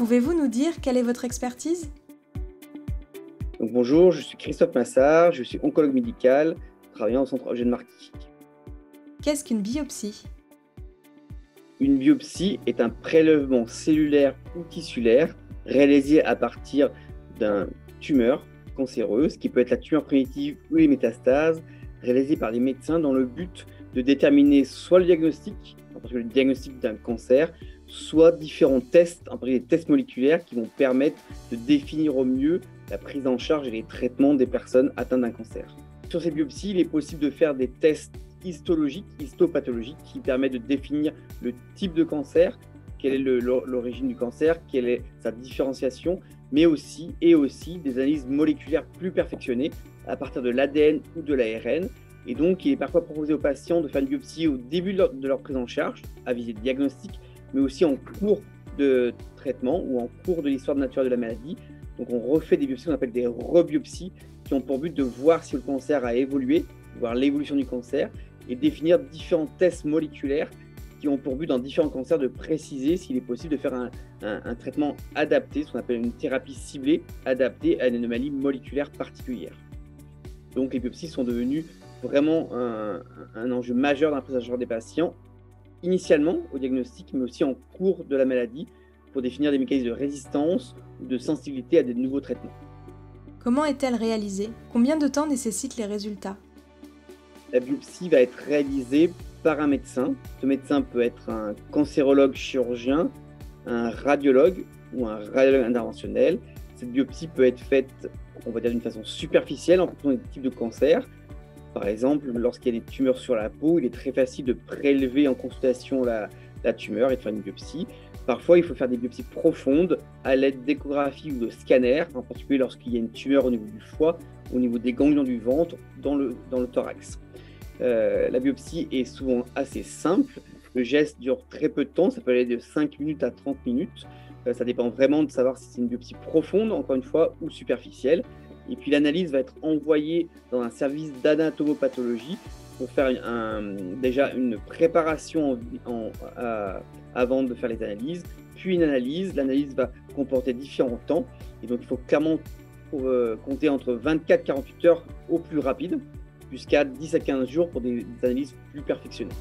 Pouvez-vous nous dire quelle est votre expertise? Donc, bonjour, je suis Christophe Massard, je suis oncologue médical, travaillant au centre Eugène Marquis. Qu'est-ce qu'une biopsie? Une biopsie est un prélèvement cellulaire ou tissulaire réalisé à partir d'une tumeur cancéreuse, qui peut être la tumeur primitive ou les métastases, réalisée par les médecins dans le but de déterminer soit le diagnostic, en particulier le diagnostic d'un cancer, soit différents tests, en particulier des tests moléculaires qui vont permettre de définir au mieux la prise en charge et les traitements des personnes atteintes d'un cancer. Sur ces biopsies, il est possible de faire des tests histologiques, histopathologiques, qui permettent de définir le type de cancer, quelle est l'origine du cancer, quelle est sa différenciation, mais aussi des analyses moléculaires plus perfectionnées à partir de l'ADN ou de l'ARN. Et donc, il est parfois proposé aux patients de faire une biopsie au début de leur prise en charge, à visée diagnostique, mais aussi en cours de traitement ou en cours de l'histoire naturelle de la maladie. Donc, on refait des biopsies qu'on appelle des rebiopsies, qui ont pour but de voir si le cancer a évolué, voir l'évolution du cancer, et définir différents tests moléculaires qui ont pour but, dans différents cancers, de préciser s'il est possible de faire un traitement adapté, ce qu'on appelle une thérapie ciblée, adaptée à une anomalie moléculaire particulière. Donc, les biopsies sont devenues vraiment un enjeu majeur dans la prise en charge des patients, initialement au diagnostic, mais aussi en cours de la maladie, pour définir des mécanismes de résistance ou de sensibilité à des nouveaux traitements. Comment est-elle réalisée? Combien de temps nécessitent les résultats? La biopsie va être réalisée par un médecin. Ce médecin peut être un cancérologue chirurgien, un radiologue ou un radiologue interventionnel. Cette biopsie peut être faite, on va dire, d'une façon superficielle en fonction des types de cancers. Par exemple, lorsqu'il y a des tumeurs sur la peau, il est très facile de prélever en consultation la tumeur et de faire une biopsie. Parfois, il faut faire des biopsies profondes à l'aide d'échographie ou de scanners, en particulier lorsqu'il y a une tumeur au niveau du foie, au niveau des ganglions du ventre, dans le thorax. La biopsie est souvent assez simple. Le geste dure très peu de temps, ça peut aller de 5 minutes à 30 minutes. Ça dépend vraiment de savoir si c'est une biopsie profonde, encore une fois, ou superficielle. Et puis l'analyse va être envoyée dans un service d'anatomopathologie pour faire déjà une préparation avant de faire les analyses, puis une analyse. L'analyse va comporter différents temps, et donc il faut clairement compter entre 24 et 48 heures au plus rapide, jusqu'à 10 à 15 jours pour des analyses plus perfectionnées.